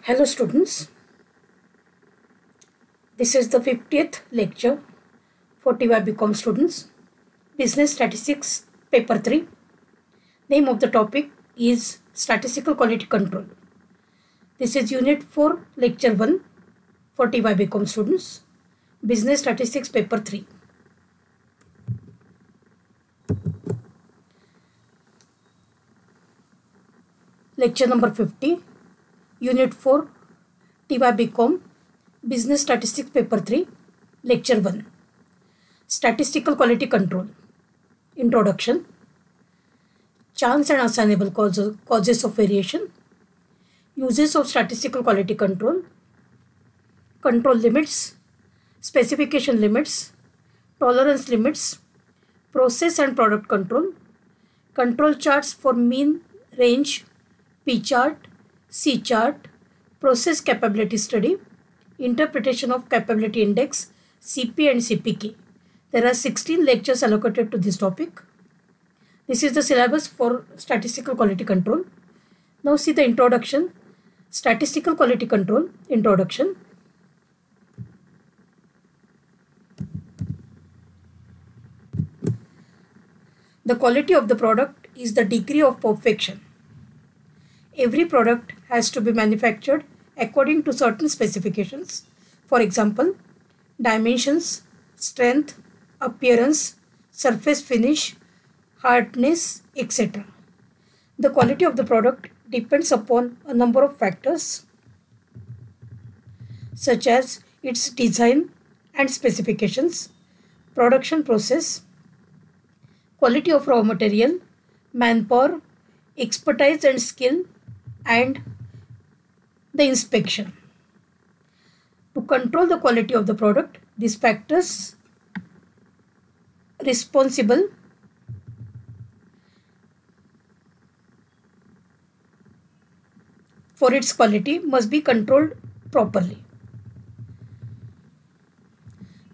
Hello students, this is the 50th lecture for TY BCom students, Business Statistics Paper 3. Name of the topic is Statistical Quality Control. This is Unit 4, Lecture 1 for TY BCom students, Business Statistics Paper 3. Lecture number 50, Unit 4, TY BCom, Business Statistics Paper 3, Lecture 1. Statistical Quality Control. Introduction. Chance and assignable causes of variation. Uses of statistical quality control. Control limits. Specification limits. Tolerance limits. Process and product control. Control charts for mean, range, P chart, C chart. Process capability study. Interpretation of capability index, CP and CPK. There are 16 lectures allocated to this topic. This is the syllabus for statistical quality control. Now see the introduction. Statistical quality control, introduction. The quality of the product is the degree of perfection. Every product has to be manufactured according to certain specifications. For example, dimensions, strength, appearance, surface finish, hardness, etc. The quality of the product depends upon a number of factors such as its design and specifications, production process, quality of raw material, manpower, expertise and skill, and the inspection. To control the quality of the product, these factors responsible for its quality must be controlled properly.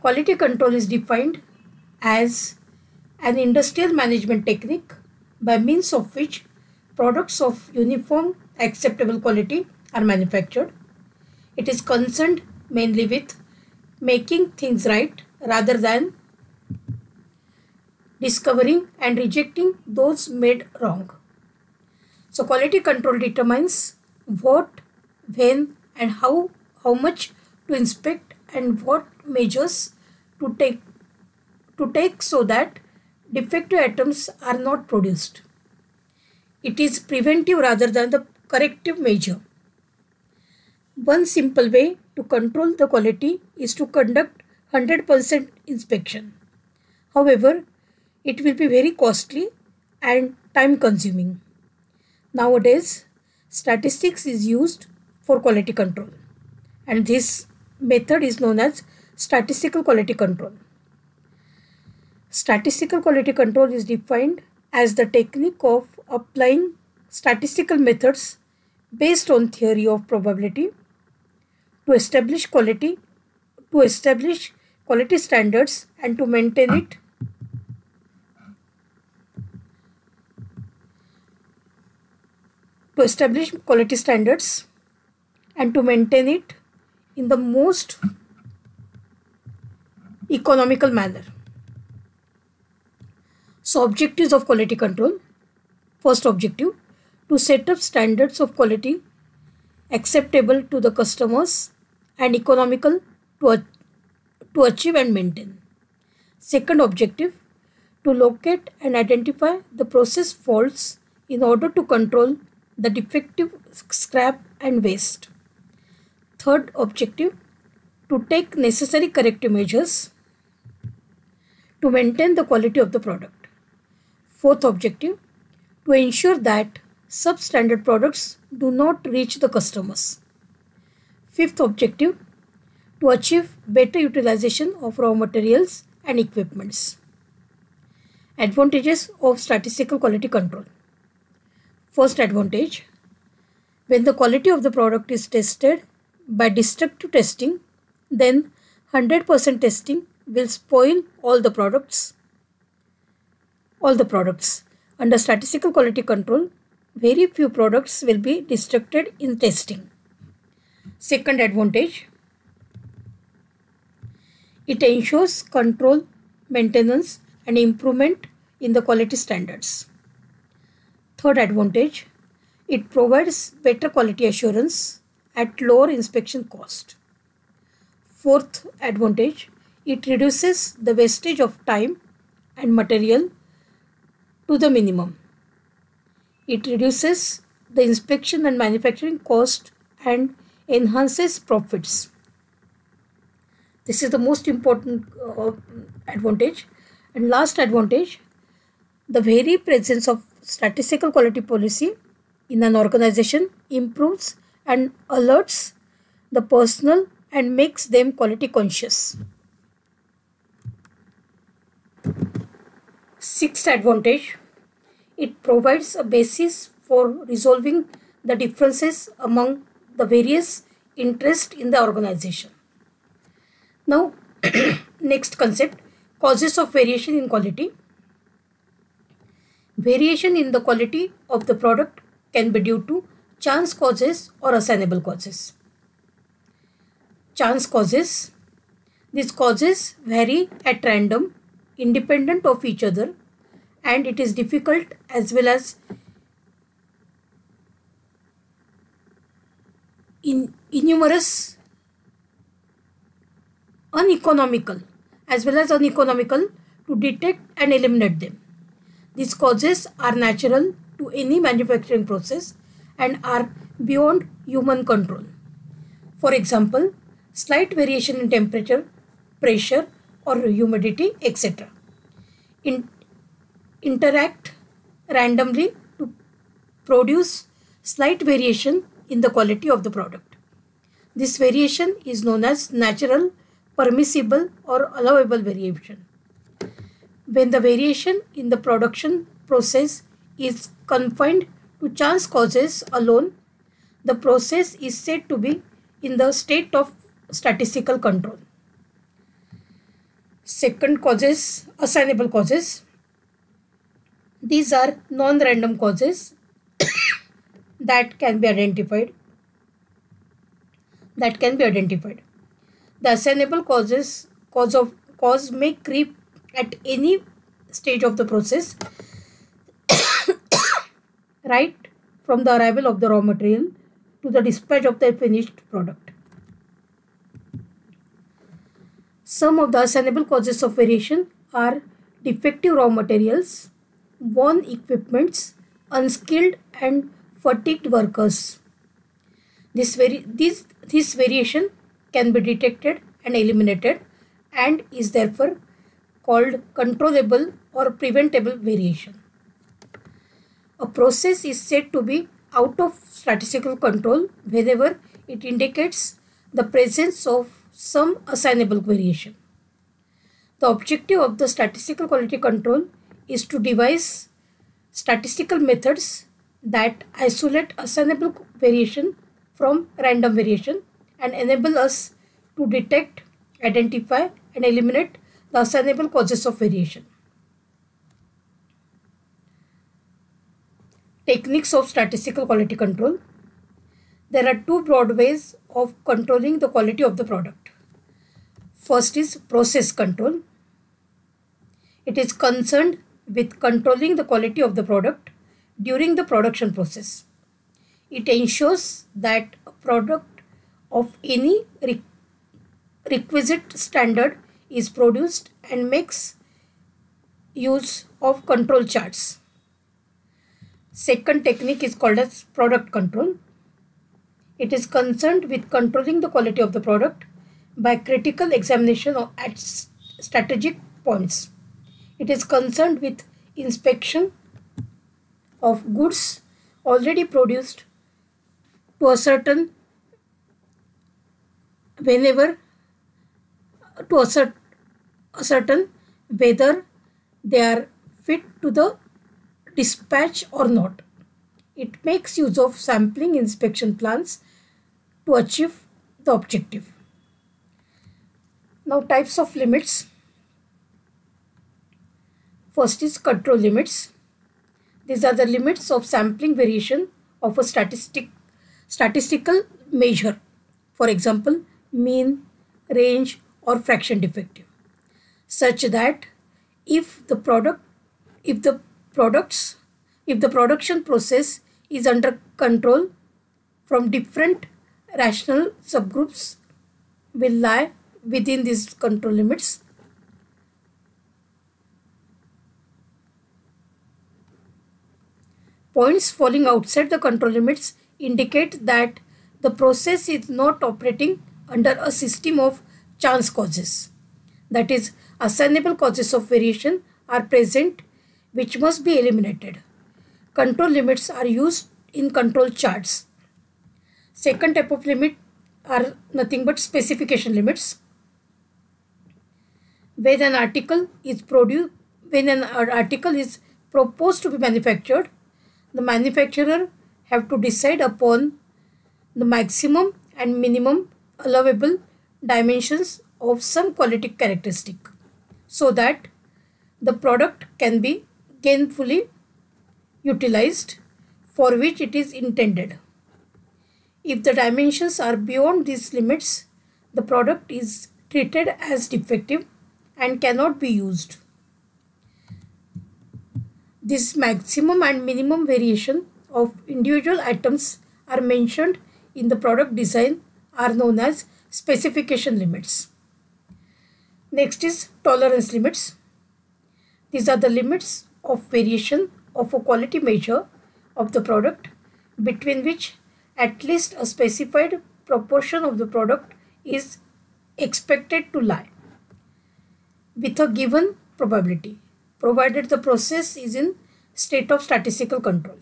Quality control is defined as an industrial management technique by means of which products of uniform acceptable quality are manufactured. It is concerned mainly with making things right rather than discovering and rejecting those made wrong. So quality control determines what, when and how much to inspect and what measures to take so that defective items are not produced. It is preventive rather than the corrective measure. One simple way to control the quality is to conduct 100% inspection. However, it will be very costly and time consuming. Nowadays, statistics is used for quality control, and this method is known as statistical quality control. Statistical quality control is defined as the technique of applying statistical methods based on theory of probability to establish quality standards and to maintain it in the most economical manner. So objectives of quality control. First objective, to set up standards of quality acceptable to the customers and economical to achieve and maintain. Second objective, to locate and identify the process faults in order to control the defective scrap and waste. Third objective, to take necessary corrective measures to maintain the quality of the product. Fourth objective, to ensure that substandard products do not reach the customers. Fifth objective, to achieve better utilization of raw materials and equipments. Advantages of statistical quality control. First advantage, when the quality of the product is tested by destructive testing, then 100% testing will spoil all the products. Under statistical quality control, very few products will be destructed in testing. Second advantage, it ensures control, maintenance and improvement in the quality standards. Third advantage, it provides better quality assurance at lower inspection cost. Fourth advantage, it reduces the wastage of time and material to the minimum. It reduces the inspection and manufacturing cost and enhances profits. This is the most important advantage. And last advantage, the very presence of statistical quality policy in an organization improves and alerts the personnel and makes them quality conscious. Sixth advantage, it provides a basis for resolving the differences among the various interests in the organization. Now, next concept, causes of variation in quality. Variation in the quality of the product can be due to chance causes or assignable causes. Chance causes. These causes vary at random, independent of each other, and it is difficult as well as uneconomical to detect and eliminate them. These causes are natural to any manufacturing process and are beyond human control. For example, slight variation in temperature, pressure or humidity, etc. Interact randomly to produce slight variation in the quality of the product. This variation is known as natural, permissible or allowable variation. When the variation in the production process is confined to chance causes alone, the process is said to be in the state of statistical control. Second causes, assignable causes. These are non-random causes that can be identified. The assignable cause may creep at any stage of the process, right from the arrival of the raw material to the dispatch of the finished product. Some of the assignable causes of variation are defective raw materials, worn equipments, unskilled and fatigued workers. This variation can be detected and eliminated and is therefore called controllable or preventable variation. A process is said to be out of statistical control whenever it indicates the presence of some assignable variation. The objective of the statistical quality control is to devise statistical methods that isolate assignable variation from random variation and enable us to detect, identify and eliminate the assignable causes of variation. Techniques of statistical quality control. There are two broad ways of controlling the quality of the product. First is process control. It is concerned with controlling the quality of the product during the production process. It ensures that a product of any requisite standard is produced and makes use of control charts. Second technique is called as product control. It is concerned with controlling the quality of the product by critical examination at strategic points. It is concerned with inspection of goods already produced to ascertain whether they are fit to the dispatch or not. It makes use of sampling inspection plans to achieve the objective. Now, types of limits. First is control limits. These are the limits of sampling variation of a statistical measure. for example, mean, range, or fraction defective, such that if the production process is under control from different rational subgroups will lie within these control limits. Points falling outside the control limits indicate that the process is not operating under a system of chance causes. That is, assignable causes of variation are present which must be eliminated. Control limits are used in control charts. Second type of limit are nothing but specification limits. When an article is proposed to be manufactured, the manufacturer have to decide upon the maximum and minimum allowable dimensions of some quality characteristic so that the product can be gainfully utilized for which it is intended. If the dimensions are beyond these limits, the product is treated as defective and cannot be used. This maximum and minimum variation of individual items are mentioned in the product design are known as specification limits. Next is tolerance limits. These are the limits of variation of a quality measure of the product between which at least a specified proportion of the product is expected to lie with a given probability, provided the process is in state of statistical control.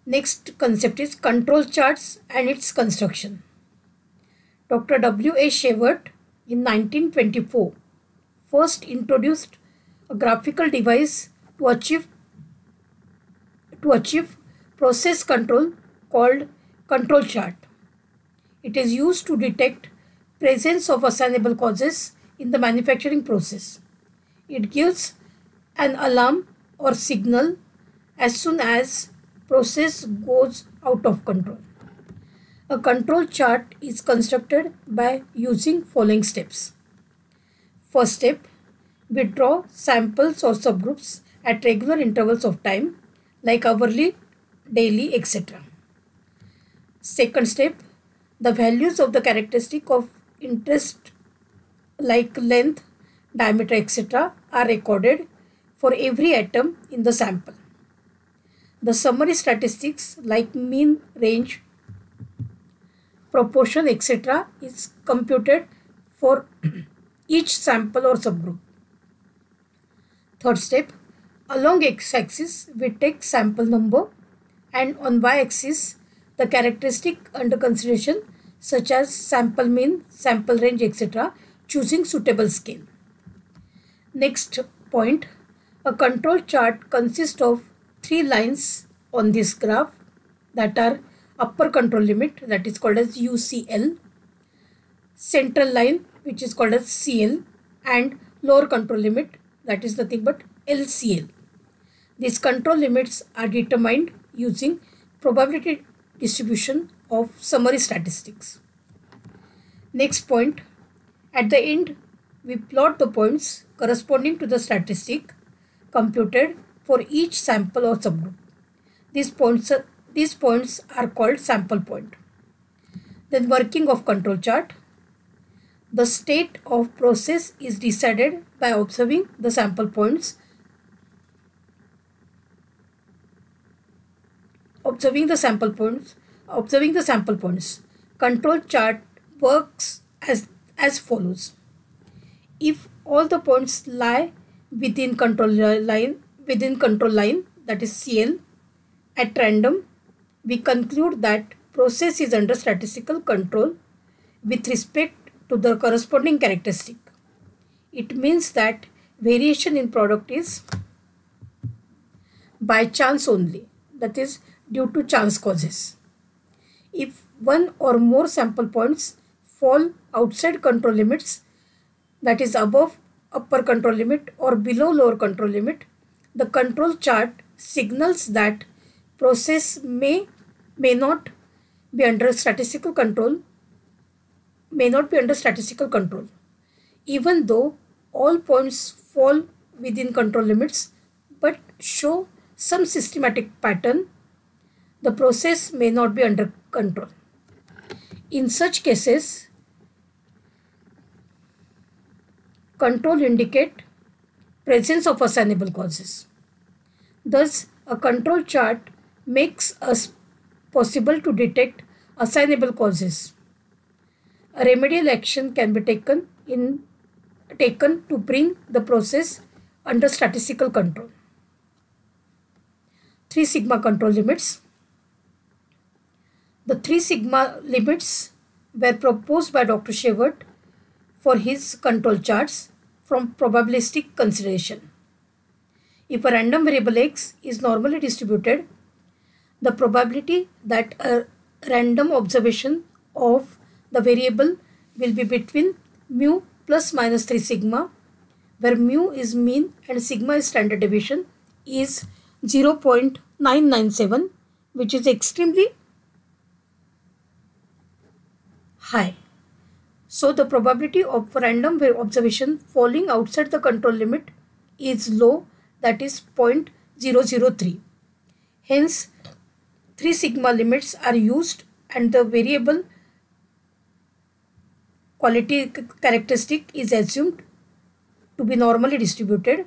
Next concept is control charts and its construction. Dr. W.A. Shewhart in 1924 first introduced a graphical device to achieve process control called control chart. It is used to detect presence of assignable causes in the manufacturing process. It gives an alarm or signal as soon as process goes out of control. A control chart is constructed by using following steps. First step, we draw samples or subgroups at regular intervals of time like hourly, daily, etc. Second step, the values of the characteristic of interest like length, diameter, etc. are recorded for every atom in the sample. The summary statistics like mean, range, proportion, etc. is computed for each sample or subgroup. Third step, along x-axis we take sample number and on y-axis the characteristic under consideration such as sample mean, sample range, etc. choosing suitable scale. Next point, a control chart consists of 3 lines on this graph that are upper control limit, that is called as UCL, central line which is called as CL, and lower control limit, that is nothing but LCL. These control limits are determined using probability distribution of summary statistics. Next point, at the end we plot the points corresponding to the statistic computed for each sample or subgroup. These points are called sample point. Then working of control chart. The state of process is decided by observing the sample points. Observing the sample points. Control chart works as follows. If all the points lie within control line, that is CL, at random, we conclude that process is under statistical control with respect to the corresponding characteristic. It means that variation in product is by chance only, that is due to chance causes. If one or more sample points fall outside control limits, that is above upper control limit or below lower control limit, the control chart signals that process may not be under statistical control, may not be under statistical control. Even though all points fall within control limits but show some systematic pattern, the process may not be under control. In such cases, control indicate presence of assignable causes. Thus, a control chart makes us possible to detect assignable causes. A remedial action can be taken to bring the process under statistical control. 3 sigma control limits. The 3 sigma limits were proposed by Dr. Shewhart for his control charts from probabilistic consideration. If a random variable x is normally distributed, the probability that a random observation of the variable will be between mu plus minus 3 sigma, where mu is mean and sigma is standard deviation, is 0.997, which is extremely high. So the probability of random observation falling outside the control limit is low, that is 0.003. Hence, 3 sigma limits are used and the variable quality characteristic is assumed to be normally distributed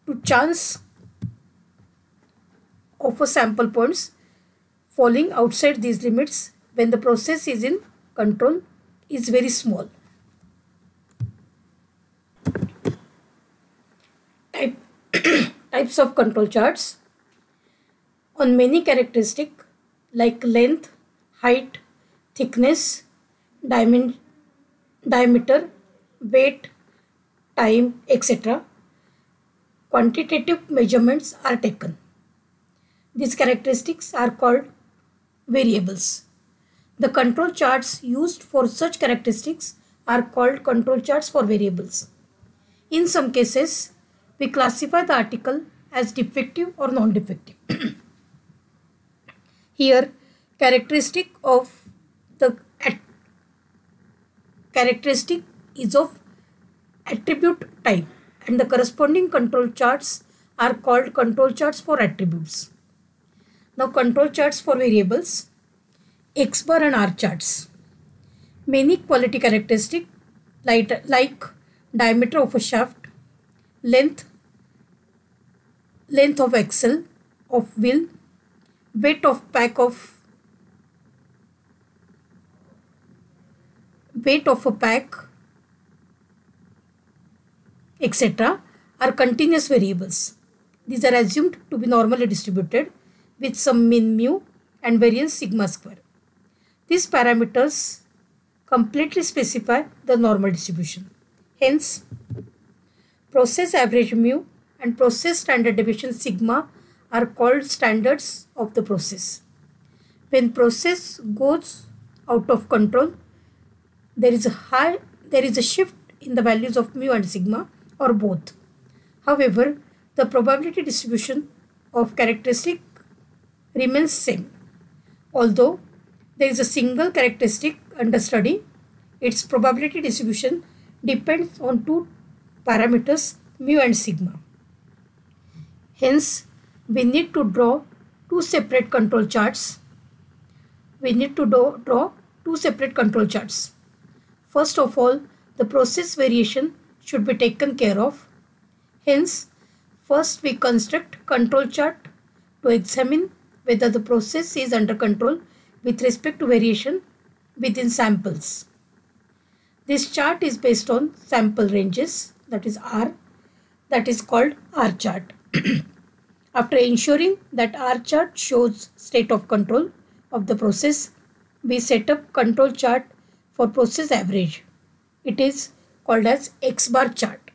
to chance of a sample points falling outside these limits when the process is in control is very small. Types of control charts. On many characteristics like length, height, thickness, diameter, weight, time, etc., quantitative measurements are taken. These characteristics are called variables. The control charts used for such characteristics are called control charts for variables. In some cases, we classify the article as defective or non-defective. Here, characteristic is of attribute type, and the corresponding control charts are called control charts for attributes. Now, control charts for variables, X bar and R charts. Many quality characteristics like diameter of a shaft, length of axle of wheel, weight of a pack, etc., are continuous variables. These are assumed to be normally distributed with some mean mu and variance sigma square. These parameters completely specify the normal distribution. Hence, process average mu and process standard deviation sigma are called standards of the process. When process goes out of control, there is a shift in the values of mu and sigma or both. However, the probability distribution of characteristic remains same. Although there is a single characteristic under study, its probability distribution depends on 2 parameters, mu and sigma. Hence, we need to draw 2 separate control charts. First of all, the process variation should be taken care of. Hence, first we construct control chart to examine whether the process is under control with respect to variation within samples. This chart is based on sample ranges, that is R, that is called R chart. After ensuring that R chart shows state of control of the process, we set up control chart for process average. It is called as X bar chart.